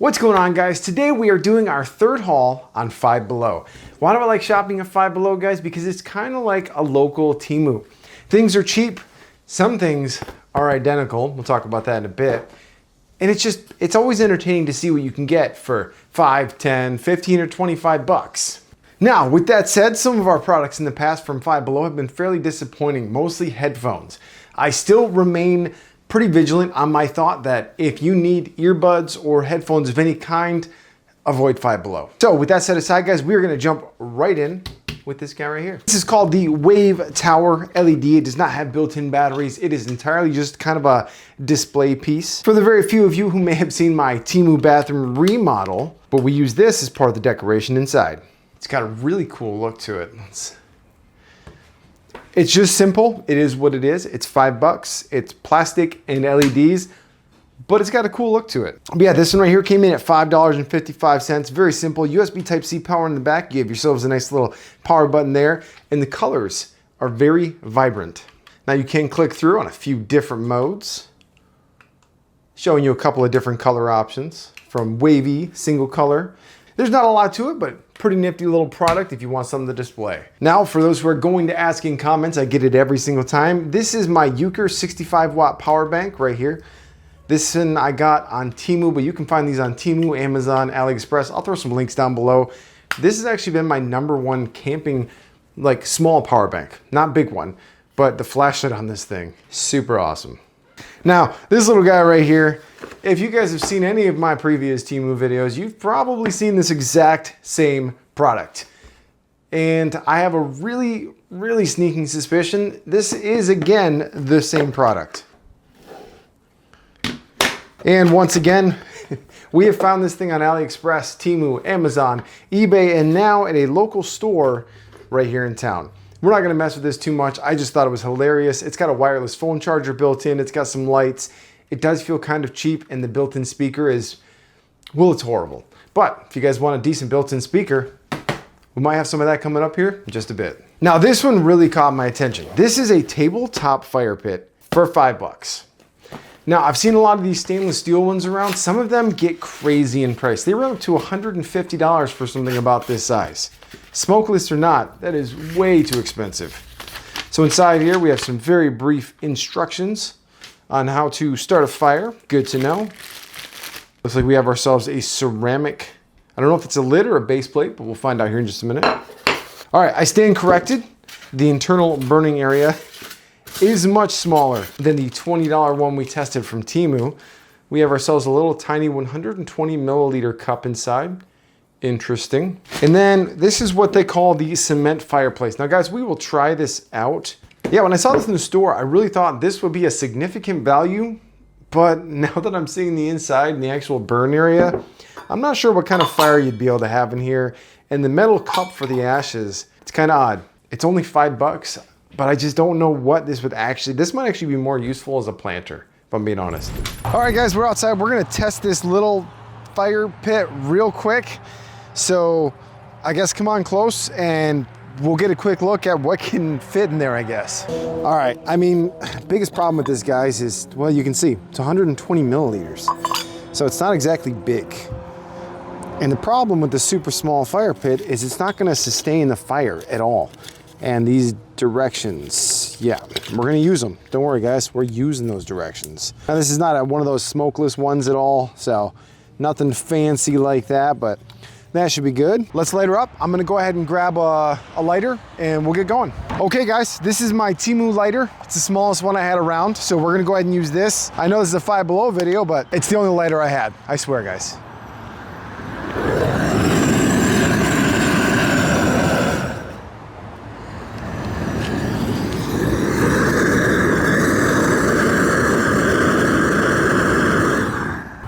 What's going on, guys? Today we are doing our third haul on Five Below. Why do I like shopping at Five Below, guys? Because it's kind of like a local TEMU. Things are cheap, some things are identical. We'll talk about that in a bit. And it's always entertaining to see what you can get for 5, 10, 15, or 25 bucks. Now, with that said, some of our products in the past from Five Below have been fairly disappointing, mostly headphones. I still remain pretty vigilant on my thought that if you need earbuds or headphones of any kind, avoid Five Below. So with that set aside, guys, we are gonna jump right in with this guy right here. This is called the Wave Tower LED. It does not have built-in batteries. It is entirely just kind of a display piece. For the very few of you who may have seen my TEMU bathroom remodel, but we use this as part of the decoration inside. It's got a really cool look to it. It's just simple. It is what it is. It's $5. It's plastic and LEDs, but it's got a cool look to it. But yeah, this one right here came in at $5.55. Very simple. USB Type-C power in the back. You have yourselves a nice little power button there, and the colors are very vibrant. Now you can click through on a few different modes, showing you a couple of different color options from wavy, single color. There's not a lot to it, but pretty nifty little product if you want something to display. Now, for those who are going to ask in comments, I get it every single time. This is my Euchre 65-watt power bank right here. This one I got on TEMU, but you can find these on TEMU, Amazon, AliExpress. I'll throw some links down below. This has actually been my #1 camping, like, small power bank. Not big one, but the flashlight on this thing, super awesome. Now, this little guy right here, if you guys have seen any of my previous TEMU videos, you've probably seen this exact same product. And I have a really, really sneaking suspicion this is, again, the same product. And once again, we have found this thing on AliExpress, TEMU, Amazon, eBay, and now at a local store right here in town. We're not gonna mess with this too much. I just thought it was hilarious. It's got a wireless phone charger built in. It's got some lights. It does feel kind of cheap, and the built-in speaker is, well, it's horrible. But if you guys want a decent built-in speaker, we might have some of that coming up here in just a bit. Now, this one really caught my attention. This is a tabletop fire pit for $5. Now, I've seen a lot of these stainless steel ones around. Some of them get crazy in price. They run up to $150 for something about this size. Smokeless or not, that is way too expensive. So inside here, we have some very brief instructions on how to start a fire. Good to know. Looks like we have ourselves a ceramic, I don't know if it's a lid or a base plate, but we'll find out here in just a minute. All right, I stand corrected. The internal burning area is much smaller than the $20 one we tested from TEMU. We have ourselves a little tiny 120 milliliter cup inside. Interesting. And then this is what they call the cement fireplace. Now, guys, we will try this out. Yeah, when I saw this in the store, I really thought this would be a significant value, but now that I'm seeing the inside and the actual burn area, I'm not sure what kind of fire you'd be able to have in here. And the metal cup for the ashes, it's kind of odd. It's only $5, but I just don't know what this would actually, this might actually be more useful as a planter, if I'm being honest. All right, guys, we're outside. We're gonna test this little fire pit real quick. So I guess come on close and we'll get a quick look at what can fit in there, I guess. All right, I mean, biggest problem with this, guys, is, well, you can see it's 120 milliliters. So it's not exactly big. And the problem with the super small fire pit is it's not gonna sustain the fire at all. And these directions, yeah, we're gonna use them. Don't worry, guys, we're using those directions. Now, this is not one of those smokeless ones at all, so nothing fancy like that, but that should be good. Let's light her up. I'm gonna go ahead and grab a lighter and we'll get going. Okay, guys, this is my TEMU lighter. It's the smallest one I had around, so we're gonna go ahead and use this. I know this is a Five Below video, but it's the only lighter I had. I swear, guys.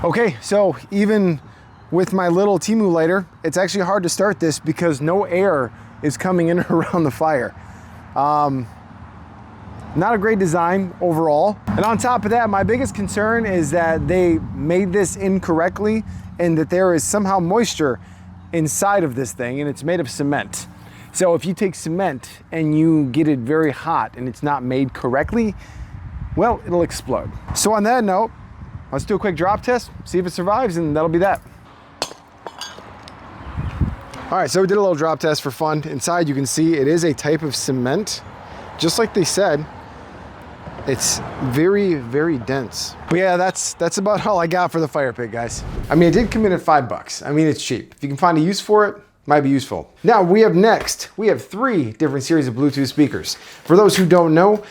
Okay, so even with my little TEMU lighter, it's actually hard to start this because no air is coming in around the fire. Not a great design overall. And on top of that, my biggest concern is that they made this incorrectly and that there is somehow moisture inside of this thing and it's made of cement. So if you take cement and you get it very hot and it's not made correctly, well, it'll explode. So on that note, let's do a quick drop test, see if it survives, and that'll be that. All right, so we did a little drop test for fun. Inside, you can see it is a type of cement. Just like they said, it's very, very dense. But yeah, that's about all I got for the fire pit, guys. I mean, I did come in at $5. I mean, it's cheap. If you can find a use for it, might be useful. Now we have 3 different series of Bluetooth speakers. For those who don't know,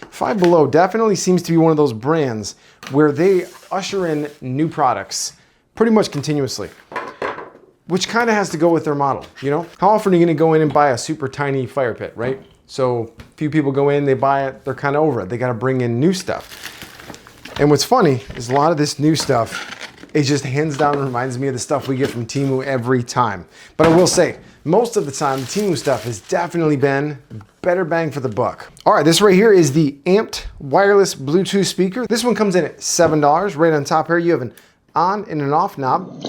Five Below definitely seems to be one of those brands where they usher in new products pretty much continuously, which kind of has to go with their model, you know? How often are you gonna go in and buy a super tiny fire pit, right? So few people go in, they buy it, they're kind of over it. They gotta bring in new stuff. And what's funny is a lot of this new stuff, it just hands down reminds me of the stuff we get from TEMU every time. But I will say, most of the time, the TEMU stuff has definitely been better bang for the buck. All right, this right here is the amped wireless Bluetooth speaker. This one comes in at $7. Right on top here, you have an on and an off knob,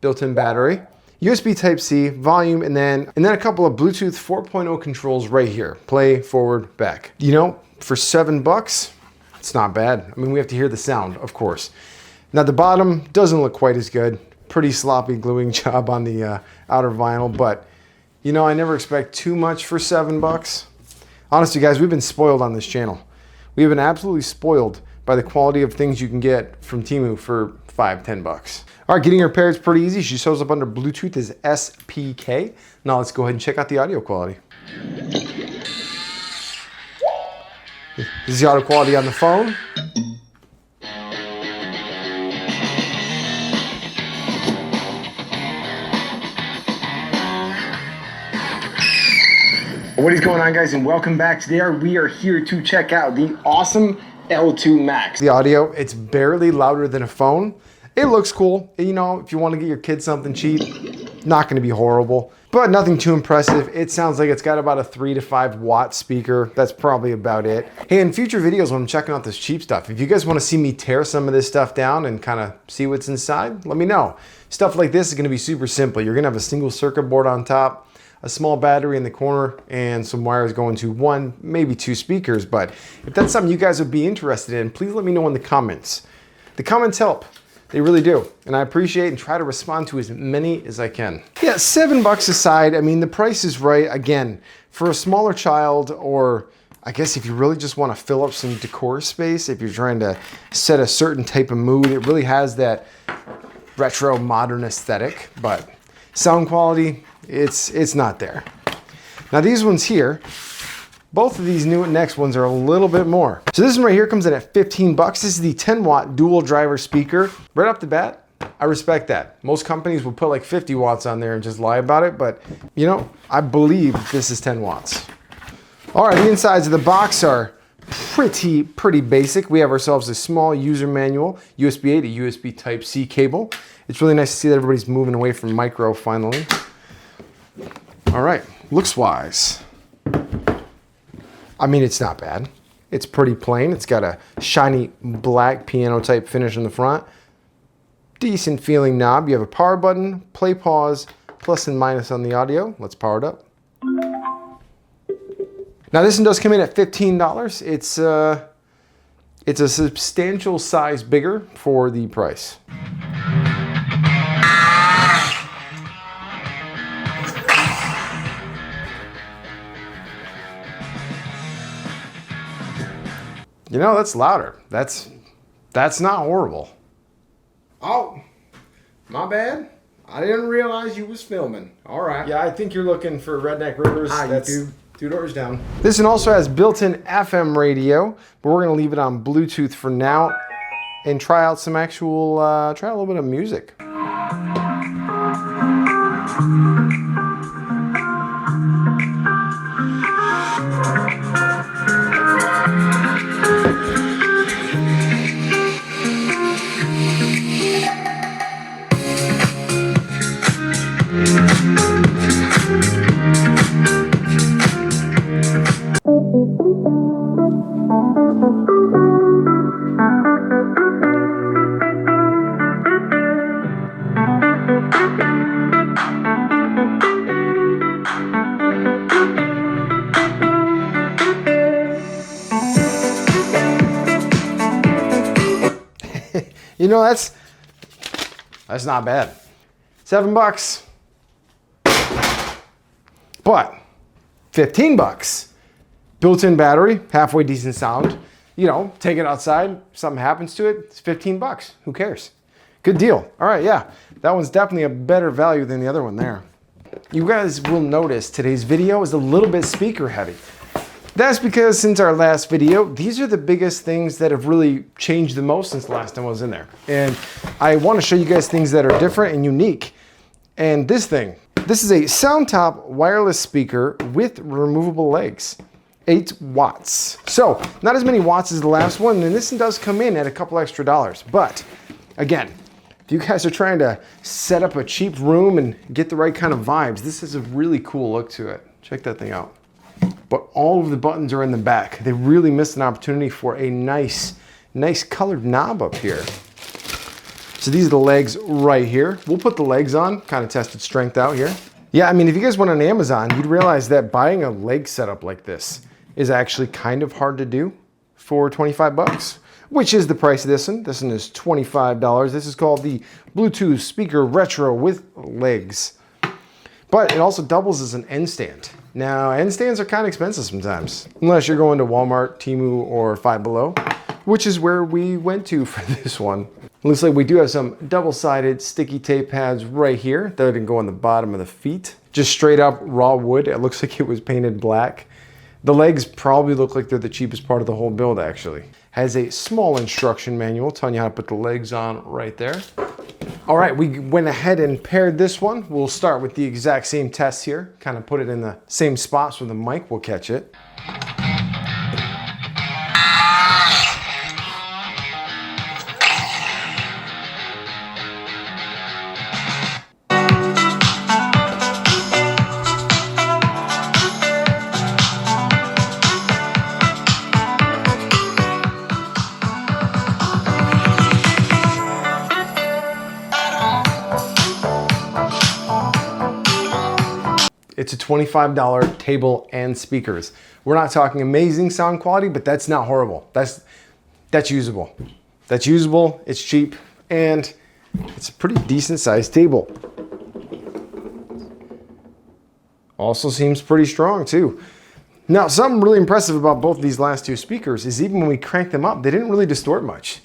built-in battery, USB Type-C, volume, and then a couple of Bluetooth 4.0 controls right here. Play, forward, back. You know, for $7, it's not bad. I mean, we have to hear the sound, of course. Now the bottom doesn't look quite as good. Pretty sloppy gluing job on the outer vinyl, but you know, I never expect too much for $7. Honestly, guys, we've been spoiled on this channel. We've been absolutely spoiled by the quality of things you can get from TEMU for $5, $10. All right, getting her paired is pretty easy. She shows up under Bluetooth as SPK. Now let's go ahead and check out the audio quality. This is the audio quality on the phone. What is going on, guys, and welcome back. Today we are here to check out the awesome L2 Max. The audio, it's barely louder than a phone. It looks cool. You know, if you want to get your kids something cheap, not going to be horrible, but nothing too impressive. It sounds like it's got about a 3 to 5 watt speaker. That's probably about it. Hey, in future videos when I'm checking out this cheap stuff, if you guys want to see me tear some of this stuff down and kind of see what's inside, let me know. Stuff like this is going to be super simple. You're going to have a single circuit board on top, a small battery in the corner, and some wires going to 1, maybe 2 speakers. But if that's something you guys would be interested in, please let me know in the comments. The comments help. They really do. And I appreciate and try to respond to as many as I can. Yeah, $7 aside, I mean, the price is right. Again, for a smaller child, or I guess if you really just want to fill up some decor space, if you're trying to set a certain type of mood, it really has that retro modern aesthetic, but sound quality, it's not there. Now these ones here, both of these new next ones are a little bit more. So this one right here comes in at $15. This is the 10 watt dual driver speaker. Right off the bat, I respect that. Most companies will put like 50 watts on there and just lie about it, but you know, I believe this is 10 watts. All right, the insides of the box are pretty basic. We have ourselves a small user manual, USB-A to USB Type-C cable. It's really nice to see that everybody's moving away from micro finally. All right, looks wise. I mean, it's not bad. It's pretty plain. It's got a shiny black piano type finish in the front. Decent feeling knob. You have a power button, play, pause, plus and minus on the audio. Let's power it up. Now this one does come in at $15. It's a substantial size bigger for the price. You know, that's louder. That's not horrible. Oh, my bad. I didn't realize you was filming. All right. Yeah, I think you're looking for Redneck Rivers. That's 2 doors down. This one also has built-in FM radio, but we're gonna leave it on Bluetooth for now and try out some actual, try a little bit of music. You know, that's not bad. $7. But 15 bucks. Built-in battery, halfway decent sound. You know, take it outside, something happens to it, it's 15 bucks. Who cares? Good deal. All right, yeah. That one's definitely a better value than the other one there. You guys will notice today's video is a little bit speaker heavy. That's because since our last video, these are the biggest things that have really changed the most since the last time I was in there. And I want to show you guys things that are different and unique. And this thing, this is a SoundTop wireless speaker with removable legs. 8 watts. So not as many watts as the last one, and this one does come in at a couple extra dollars. But again, if you guys are trying to set up a cheap room and get the right kind of vibes, this has a really cool look to it. Check that thing out. But all of the buttons are in the back. They really missed an opportunity for a nice colored knob up here. So these are the legs right here. We'll put the legs on, kind of test its strength out here. Yeah, I mean, if you guys went on Amazon, you'd realize that buying a leg setup like this is actually kind of hard to do for 25 bucks, which is the price of this one. This one is $25. This is called the Bluetooth Speaker Retro with legs. But it also doubles as an end stand. Now, end stands are kind of expensive sometimes, unless you're going to Walmart, TEMU, or Five Below, which is where we went to for this one. Looks like we do have some double-sided sticky tape pads right here that can go on the bottom of the feet. Just straight up raw wood. It looks like it was painted black. The legs probably look like they're the cheapest part of the whole build, actually. Has a small instruction manual telling you how to put the legs on right there. All right, we went ahead and paired this one. We'll start with the exact same test here. Kind of put it in the same spot so the mic will catch it. It's a $25 table and speakers. We're not talking amazing sound quality, but that's not horrible. That's usable. That's usable, it's cheap, and it's a pretty decent sized table. Also seems pretty strong too. Now, something really impressive about both of these last two speakers is even when we crank them up, they didn't really distort much.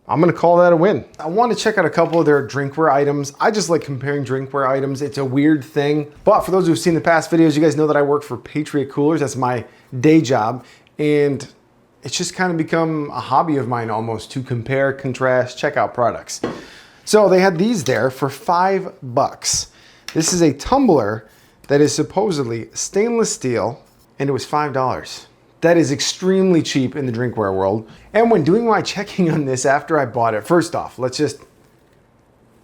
I'm gonna call that a win. I want to check out a couple of their drinkware items. I just like comparing drinkware items. It's a weird thing. But for those who've seen the past videos, you guys know that I work for Patriot Coolers. That's my day job. And it's just kind of become a hobby of mine almost to compare, contrast, check out products. So they had these there for $5. This is a tumbler that is supposedly stainless steel, and it was $5. That is extremely cheap in the drinkware world. And when doing my checking on this after I bought it, first off,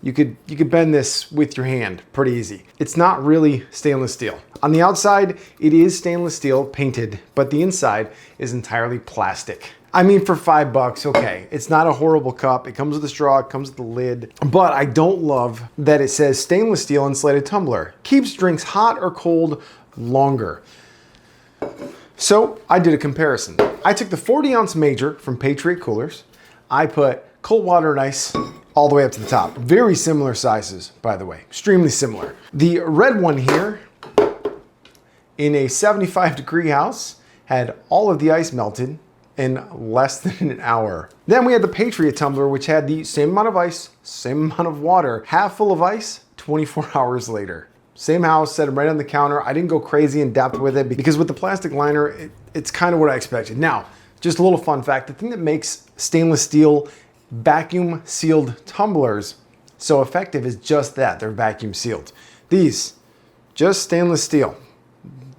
you could bend this with your hand pretty easy. It's not really stainless steel. On the outside, it is stainless steel painted, but the inside is entirely plastic. I mean, for $5, okay, it's not a horrible cup. It comes with a straw, it comes with a lid, but I don't love that it says stainless steel insulated tumbler. Keeps drinks hot or cold longer. So I did a comparison. I took the 40-ounce major from Patriot Coolers. I put cold water and ice all the way up to the top. Very similar sizes, by the way, extremely similar. The red one here, in a 75-degree house, had all of the ice melted in less than an hour. Then we had the Patriot tumbler, which had the same amount of ice, same amount of water, half full of ice, 24 hours later. Same house, set it right on the counter. I didn't go crazy in depth with it because with the plastic liner, it's kind of what I expected. Now, just a little fun fact, the thing that makes stainless steel vacuum sealed tumblers so effective is just that, they're vacuum sealed. These, just stainless steel,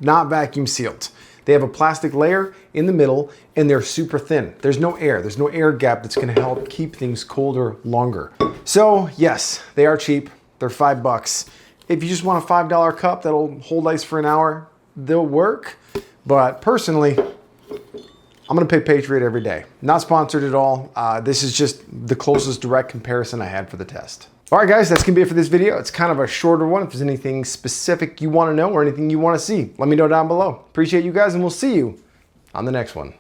not vacuum sealed. They have a plastic layer in the middle and they're super thin. There's no air gap that's gonna help keep things colder longer. So yes, they are cheap, they're $5. If you just want a $5 cup that'll hold ice for an hour, they'll work. But personally, I'm gonna pick Patriot every day. Not sponsored at all. This is just the closest direct comparison I had for the test. All right, guys, that's gonna be it for this video. It's kind of a shorter one. If there's anything specific you wanna know or anything you wanna see, let me know down below. Appreciate you guys, and we'll see you on the next one.